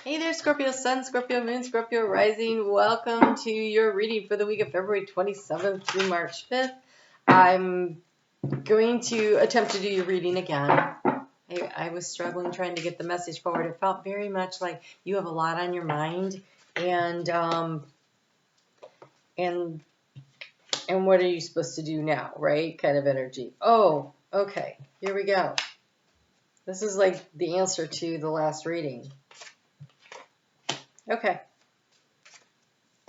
Hey there, Scorpio Sun, Scorpio Moon, Scorpio Rising. Welcome to your reading for the week of February 27th through March 5th. I'm going to attempt to do your reading again. I was struggling trying to get the message forward. It felt very much like you have a lot on your mind, and what are you supposed to do now, right? Kind of energy. Oh, okay. Here we go. This is like the answer to the last reading. Okay.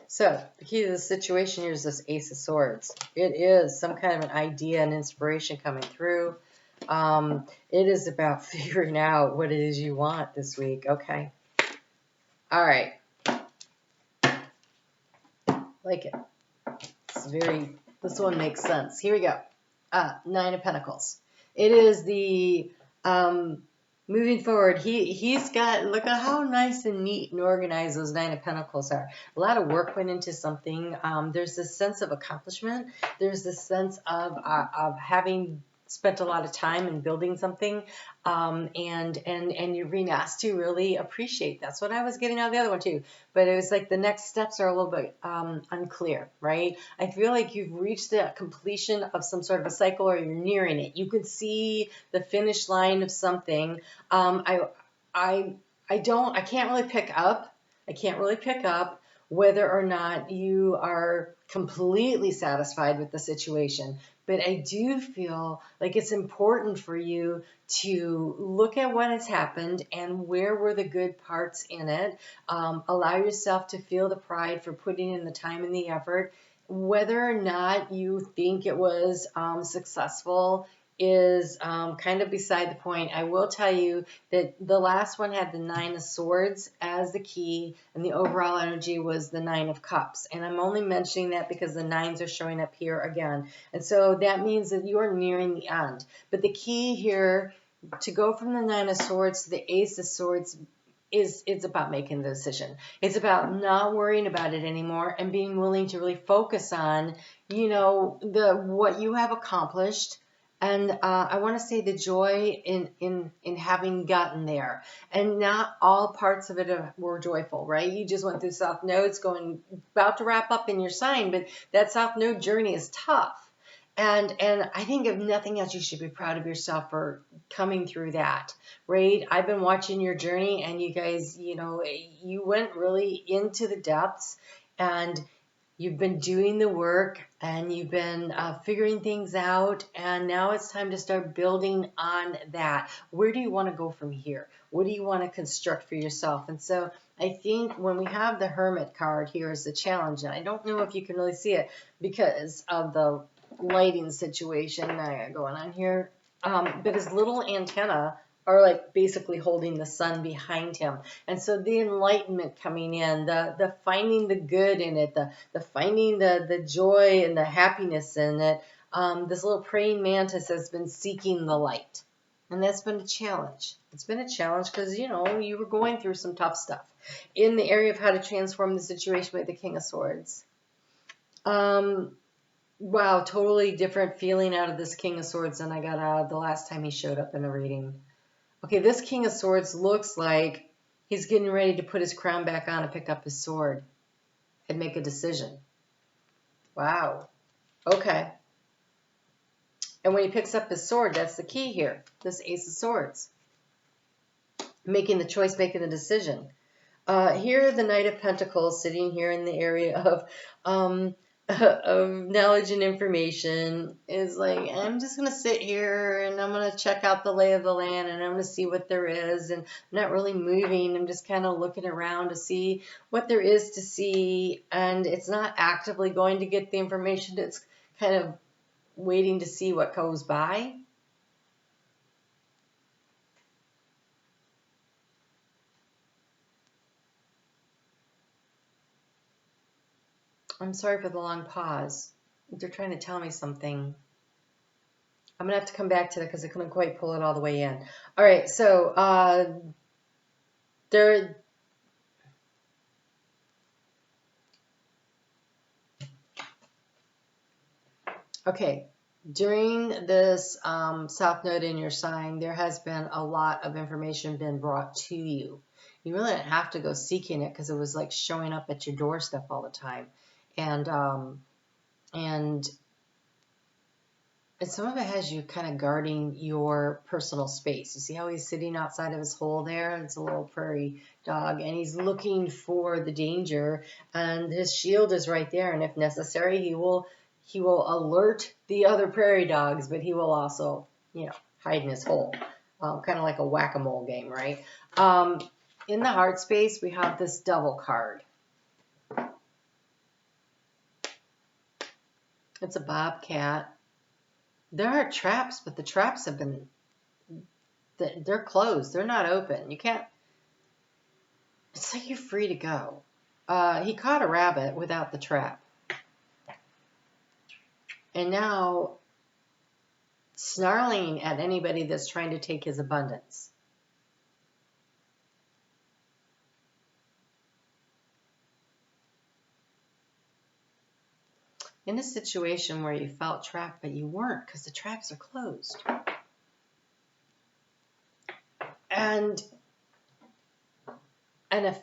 So, the key to the situation here is this Ace of Swords. It is some kind of an idea and inspiration coming through. It is about figuring out what it is you want this week. Okay. All right. Like it. This one makes sense. Here we go. Nine of Pentacles. It is the, moving forward, he's got, look at how nice and neat and organized those Nine of Pentacles are. A lot of work went into something. There's this sense of accomplishment. There's this sense of having spent a lot of time in building something, and you're being asked to really appreciate. That's what I was getting out of the other one too. But it was like the next steps are a little bit unclear, right? I feel like you've reached the completion of some sort of a cycle, or you're nearing it. You can see the finish line of something. I can't really pick up. I can't really pick up whether or not you are completely satisfied with the situation. But I do feel like it's important for you to look at what has happened and where were the good parts in it. Allow yourself to feel the pride for putting in the time and the effort. Whether or not you think it was successful is kind of beside the point. I will tell you that the last one had the Nine of Swords as the key, and the overall energy was the Nine of Cups. And I'm only mentioning that because the nines are showing up here again. And so that means that you are nearing the end. But the key here to go from the Nine of Swords to the Ace of Swords it's about making the decision. It's about not worrying about it anymore and being willing to really focus on, what you have accomplished. And I want to say the joy in having gotten there. And not all parts of it were joyful, right? You just went through South Nodes, about to wrap up in your sign, but that South Node journey is tough. And I think if nothing else, you should be proud of yourself for coming through that, right? I've been watching your journey, and you guys, you went really into the depths, and you've been doing the work, and you've been figuring things out, and now it's time to start building on that. Where do you want to go from here? What do you want to construct for yourself? And so I think when we have the Hermit card here as the challenge, and I don't know if you can really see it because of the lighting situation going on here, but his little antenna are like basically holding the sun behind him. And so the enlightenment coming in, the finding the good in it, the finding the joy and the happiness in it. This little praying mantis has been seeking the light. And that's been a challenge. It's been a challenge because, you were going through some tough stuff in the area of how to transform the situation with the King of Swords. Wow, totally different feeling out of this King of Swords than I got out of the last time he showed up in a reading. Okay, this King of Swords looks like he's getting ready to put his crown back on and pick up his sword and make a decision. Wow. Okay. And when he picks up his sword, that's the key here. This Ace of Swords. Making the choice, making the decision. Here, the Knight of Pentacles sitting here in the area of knowledge and information is like, I'm just going to sit here and I'm going to check out the lay of the land, and I'm going to see what there is, and I'm not really moving. I'm just kind of looking around to see what there is to see, and it's not actively going to get the information. It's kind of waiting to see what goes by. I'm sorry for the long pause. They're trying to tell me something. I'm going to have to come back to that because I couldn't quite pull it all the way in. All right, so okay, during this South Node in your sign, there has been a lot of information been brought to you. You really didn't have to go seeking it because it was like showing up at your doorstep all the time. And some of it has you kind of guarding your personal space. You see how he's sitting outside of his hole there? It's a little prairie dog, and he's looking for the danger, and his shield is right there. And if necessary, he will alert the other prairie dogs, but he will also, hide in his hole. Kind of like a whack-a-mole game, right? In the heart space, we have this Devil card. It's a bobcat. There are traps, but the traps have been, they're closed. They're not open. You can't, it's like you're free to go. He caught a rabbit without the trap. And now snarling at anybody that's trying to take his abundance. In a situation where you felt trapped, but you weren't because the traps are closed. And a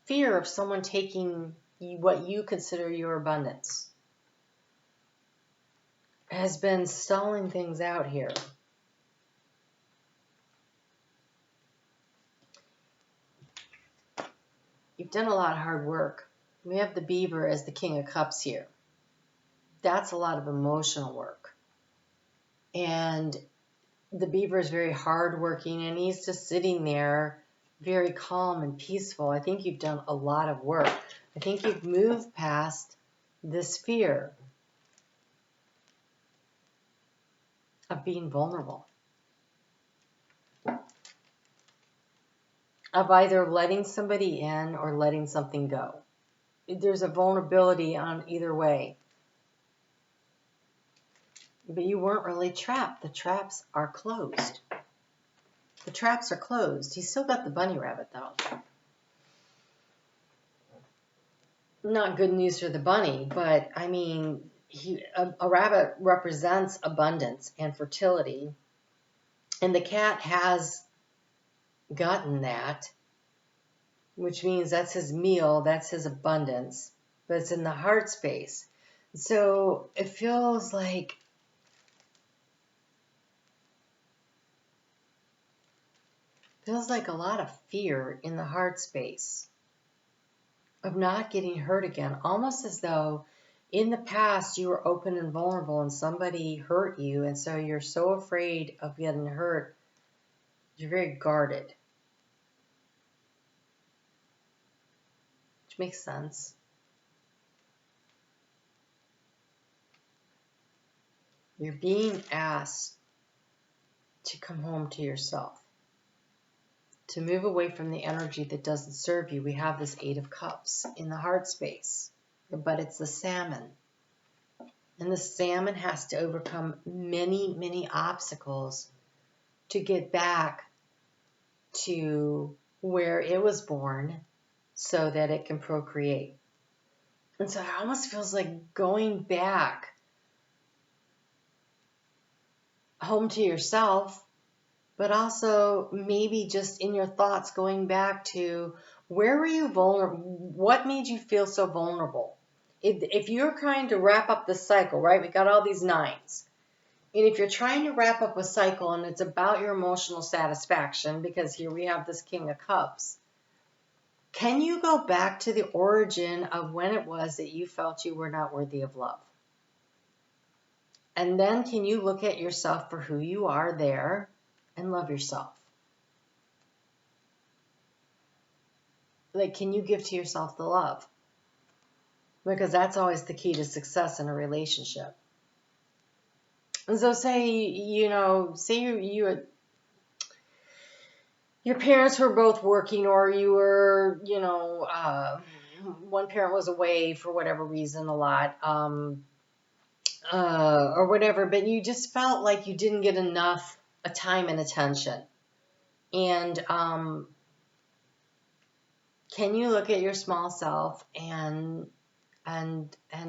fear of someone taking what you consider your abundance has been stalling things out here. You've done a lot of hard work. We have the beaver as the King of Cups here. That's a lot of emotional work. And the beaver is very hardworking, and he's just sitting there very calm and peaceful. I think you've done a lot of work. I think you've moved past this fear of being vulnerable, of either letting somebody in or letting something go. There's a vulnerability on either way. But you weren't really trapped. The traps are closed. The traps are closed. He's still got the bunny rabbit, though. Not good news for the bunny, but I mean, a rabbit represents abundance and fertility. And the cat has gotten that, which means that's his meal, that's his abundance, but it's in the heart space. So it feels like a lot of fear in the heart space of not getting hurt again, almost as though in the past you were open and vulnerable and somebody hurt you, and so you're so afraid of getting hurt, you're very guarded. Which makes sense. You're being asked to come home to yourself, to move away from the energy that doesn't serve you. We have this Eight of Cups in the heart space, but it's the salmon. And the salmon has to overcome many, many obstacles to get back to where it was born so that it can procreate. And so it almost feels like going back home to yourself, but also maybe just in your thoughts going back to where were you vulnerable? What made you feel so vulnerable? If you're trying to wrap up the cycle, right? We got all these nines. And if you're trying to wrap up a cycle and it's about your emotional satisfaction, because here we have this King of Cups, can you go back to the origin of when it was that you felt you were not worthy of love? And then can you look at yourself for who you are there and love yourself? Like, can you give to yourself the love? Because that's always the key to success in a relationship. And so say your parents were both working, or you were, one parent was away for whatever reason a lot, or whatever, but you just felt like you didn't get enough time and attention. And can you look at your small self and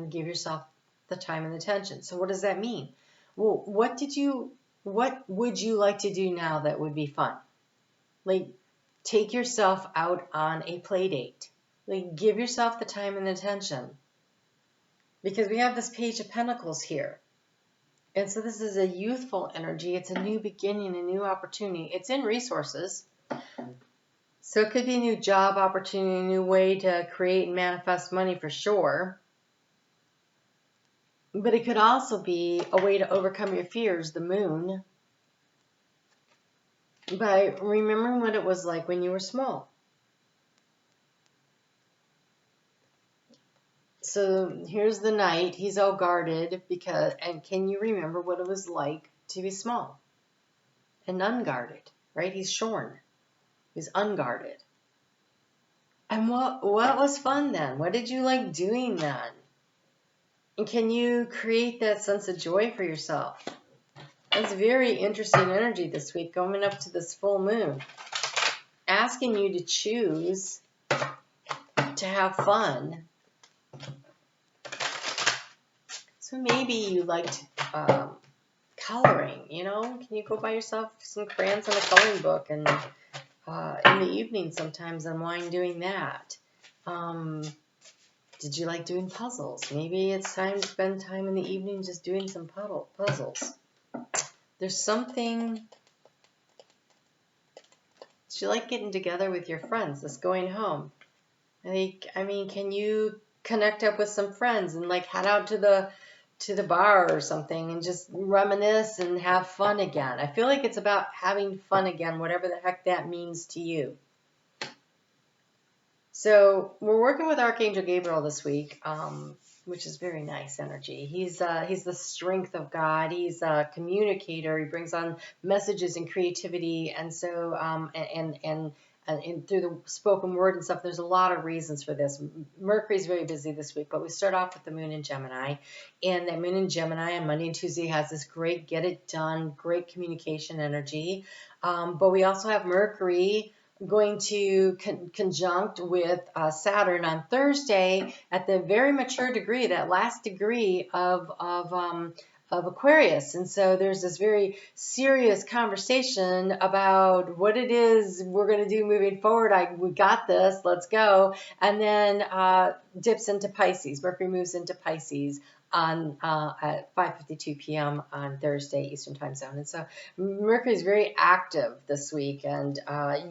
give yourself the time and attention? So what does that mean? Well, what would you like to do now that would be fun? Like, take yourself out on a play date. Like, give yourself the time and attention. Because we have this Page of Pentacles here. And so this is a youthful energy. It's a new beginning, a new opportunity. It's in resources. So it could be a new job opportunity, a new way to create and manifest money for sure. But it could also be a way to overcome your fears, the moon, by remembering what it was like when you were small. So here's the knight. He's all guarded and can you remember what it was like to be small and unguarded, right? He's shorn. He's unguarded. And what was fun then? What did you like doing then? And can you create that sense of joy for yourself? That's very interesting energy this week, coming up to this full moon. Asking you to choose to have fun. So maybe you liked coloring, you know? Can you go buy yourself some crayons and a coloring book and in the evening sometimes unwind doing that? Did you like doing puzzles? Maybe it's time to spend time in the evening just doing some puzzles. There's something. Did you like getting together with your friends? This going home. I mean, can you connect up with some friends and like head out to the bar or something and just reminisce and have fun again? I feel like it's about having fun again, whatever the heck that means to you. So we're working with Archangel Gabriel this week, which is very nice energy. He's the strength of God. He's a communicator. He brings on messages and creativity, and so and through the spoken word and stuff. There's a lot of reasons for this. Mercury's very busy this week, but we start off with the moon in Gemini, and that moon in Gemini on Monday and Tuesday has this great get it done, great communication energy. But we also have Mercury going to conjunct with Saturn on Thursday at the very mature degree, that last degree of Aquarius. And so there's this very serious conversation about what it is we're going to do moving forward. We got this, let's go. And then dips into Pisces. Mercury moves into Pisces on at 5:52 p.m. on Thursday Eastern Time Zone. And so Mercury is very active this week, and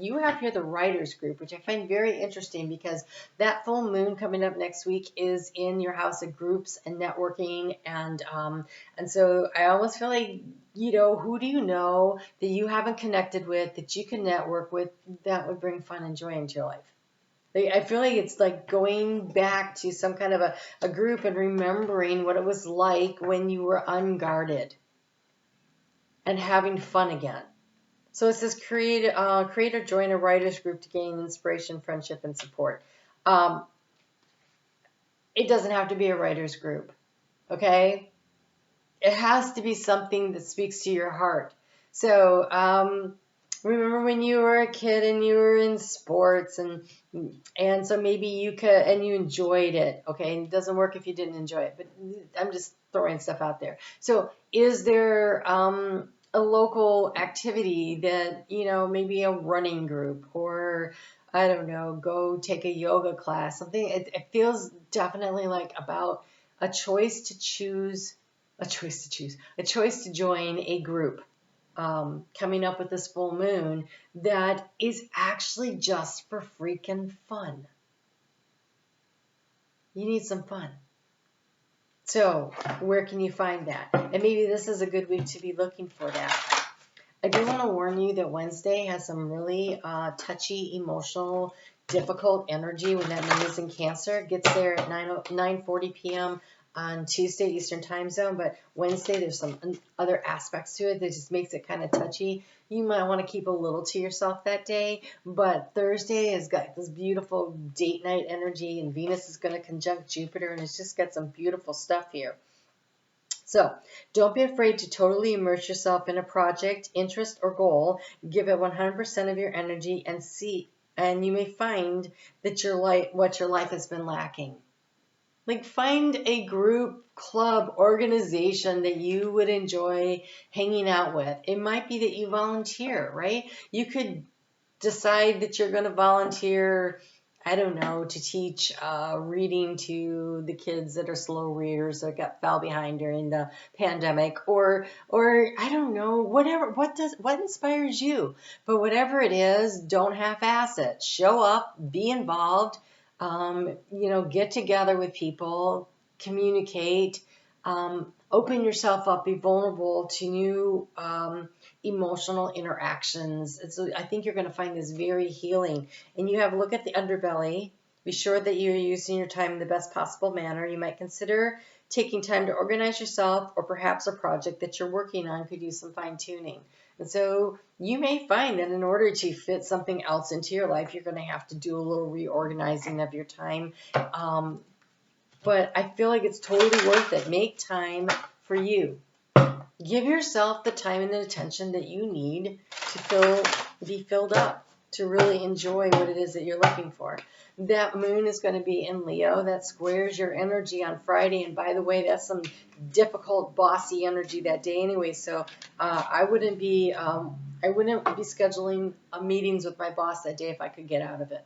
you have here the writers group, which I find very interesting because that full moon coming up next week is in your house of groups and networking, and so I almost feel like, you know, who do you know that you haven't connected with that you can network with that would bring fun and joy into your life? I feel like it's like going back to some kind of a group and remembering what it was like when you were unguarded and having fun again. So it says create or join a writers group to gain inspiration, friendship, and support. It doesn't have to be a writers group, okay? It has to be something that speaks to your heart. So remember when you were a kid and you were in sports and so maybe you could, and you enjoyed it, okay? And it doesn't work if you didn't enjoy it, but I'm just throwing stuff out there. So is there a local activity that, you know, maybe a running group or, I don't know, go take a yoga class, something? It feels definitely like about a choice to join a group. Coming up with this full moon that is actually just for freaking fun. You need some fun. So where can you find that? And maybe this is a good week to be looking for that. I do want to warn you that Wednesday has some really touchy, emotional, difficult energy when that moon is in Cancer. It gets there at 9:40 p.m. on Tuesday Eastern Time Zone, but Wednesday there's some other aspects to it that just makes it kind of touchy. You might want to keep a little to yourself that day, but Thursday has got this beautiful date night energy, and Venus is going to conjunct Jupiter, and it's just got some beautiful stuff here. So don't be afraid to totally immerse yourself in a project, interest, or goal. Give it 100% of your energy and see, and you may find that what your life has been lacking. Like, find a group, club, organization that you would enjoy hanging out with. It might be that you volunteer, right? You could decide that you're going to volunteer, I don't know, to teach reading to the kids that are slow readers that got fell behind during the pandemic, or I don't know, whatever. What inspires you? But whatever it is, don't half-ass it. Show up, be involved. Get together with people, communicate, open yourself up, be vulnerable to new emotional interactions. And so I think you're going to find this very healing. And you have a look at the underbelly. Be sure that you're using your time in the best possible manner. You might consider taking time to organize yourself, or perhaps a project that you're working on could use some fine tuning. And so you may find that in order to fit something else into your life, you're going to have to do a little reorganizing of your time. But I feel like it's totally worth it. Make time for you. Give yourself the time and the attention that you need to be filled up, to really enjoy what it is that you're looking for. That moon is going to be in Leo. That squares your energy on Friday. And by the way, that's some difficult, bossy energy that day anyway. So I wouldn't be scheduling meetings with my boss that day if I could get out of it.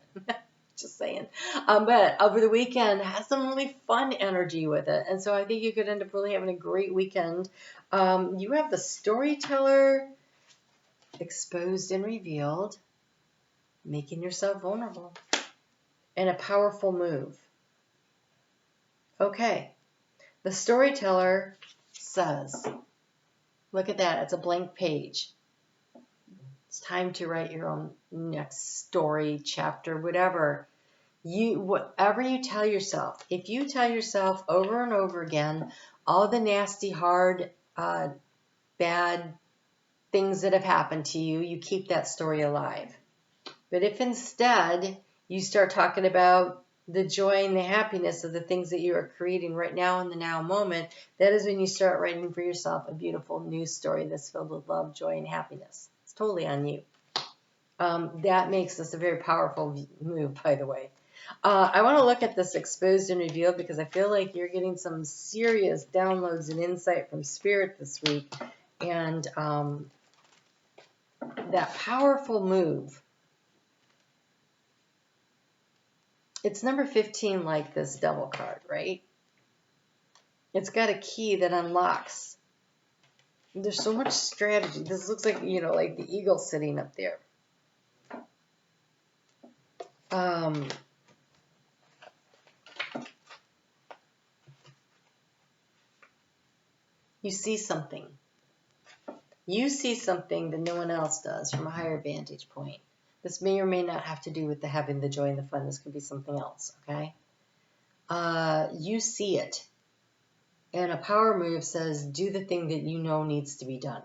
Just saying. But over the weekend has some really fun energy with it. And so I think you could end up really having a great weekend. You have the storyteller, exposed and revealed, making yourself vulnerable, and a powerful move. Okay. The storyteller says, look at that. It's a blank page. It's time to write your own next story, chapter, whatever you tell yourself. If you tell yourself over and over again all the nasty, hard, bad things that have happened to you, you keep that story alive. But if instead you start talking about the joy and the happiness of the things that you are creating right now in the now moment, that is when you start writing for yourself a beautiful new story that's filled with love, joy, and happiness. It's totally on you. That makes this a very powerful move, by the way. I want to look at this exposed and revealed because I feel like you're getting some serious downloads and insight from Spirit this week. And that powerful move. It's number 15, like this devil card, right? It's got a key that unlocks. There's so much strategy. This looks like, like the eagle sitting up there. You see something. You see something that no one else does from a higher vantage point. This may or may not have to do with the having the joy and the fun. This could be something else, okay? You see it. And a power move says, do the thing that you know needs to be done.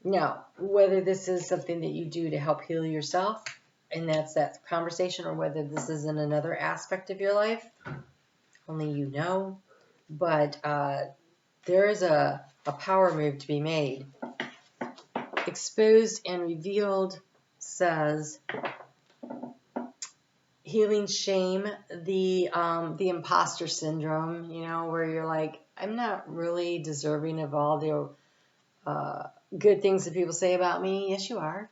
Now, whether this is something that you do to help heal yourself, and that's that conversation, or whether this is in another aspect of your life, only you know. But there is a power move to be made. Exposed and revealed says healing shame, the imposter syndrome, where you're like, I'm not really deserving of all the good things that people say about me. Yes, you are.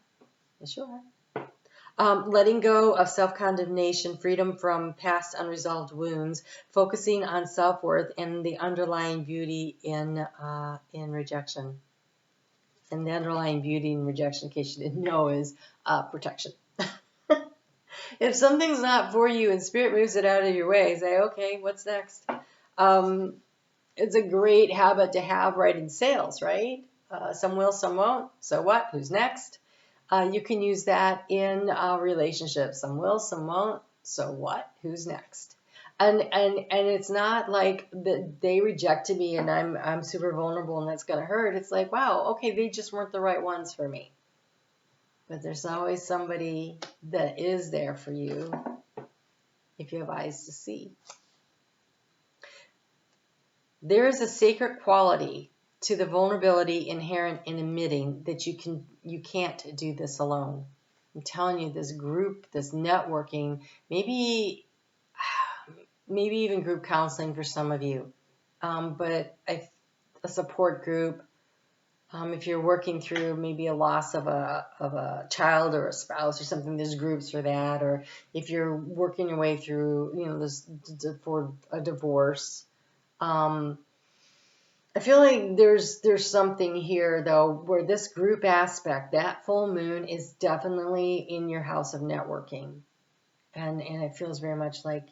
Yes, you are. Letting go of self-condemnation, freedom from past unresolved wounds, focusing on self-worth and the underlying beauty in rejection. And the underlying beauty in rejection, in case you didn't know, is protection. If something's not for you and Spirit moves it out of your way, say, okay, what's next? It's a great habit to have right in sales, right? Some will, some won't. So what? Who's next? You can use that in relationships. Some will, some won't. So what? Who's next? And it's not like they rejected me and I'm super vulnerable and that's gonna hurt. It's like, wow, okay, they just weren't the right ones for me. But there's always somebody that is there for you if you have eyes to see. There is a sacred quality to the vulnerability inherent in admitting that you can't do this alone. I'm telling you, this group, this networking, maybe even group counseling for some of you, but a support group, If you're working through maybe a loss of a child or a spouse or something, there's groups for that. Or if you're working your way through, this for a divorce. I feel like there's something here though where this group aspect, that full moon is definitely in your house of networking, and it feels very much like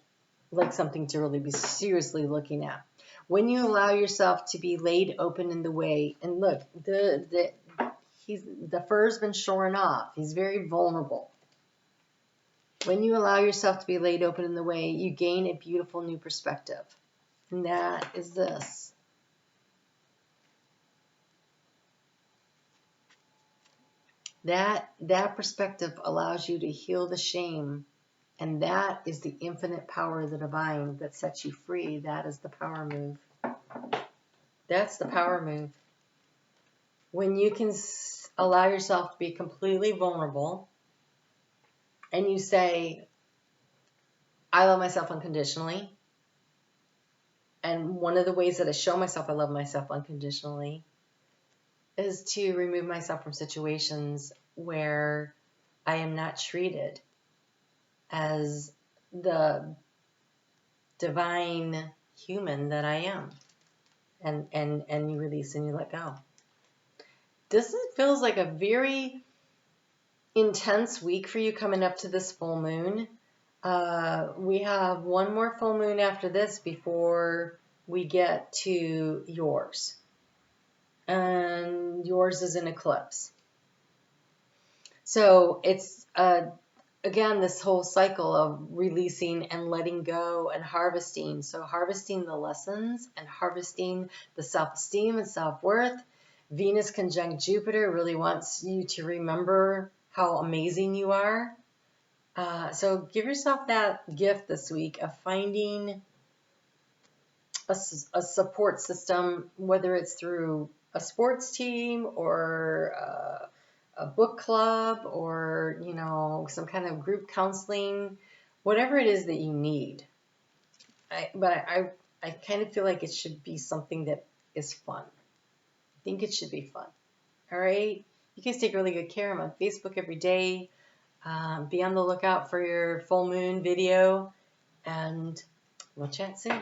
something to really be seriously looking at. When you allow yourself to be laid open in the way, and look, the fur's been shorn off. He's very vulnerable. When you allow yourself to be laid open in the way, you gain a beautiful new perspective, and that is this. That perspective allows you to heal the shame, and that is the infinite power of the divine that sets you free. That is the power move. That's the power move. When you can allow yourself to be completely vulnerable and you say, I love myself unconditionally. And one of the ways that I show myself I love myself unconditionally is to remove myself from situations where I am not treated as the divine human that I am. And you release and you let go. This feels like a very intense week for you coming up to this full moon. We have one more full moon after this before we get to yours. And yours is an eclipse. So it's, again, this whole cycle of releasing and letting go and harvesting. So harvesting the lessons and harvesting the self-esteem and self-worth. Venus conjunct Jupiter really wants you to remember how amazing you are. So give yourself that gift this week of finding a support system, whether it's through a sports team or a book club or, some kind of group counseling, whatever it is that you need. I kind of feel like it should be something that is fun. I think it should be fun. All right? You guys take really good care. I'm on Facebook every day. Be on the lookout for your full moon video, and we'll chat soon.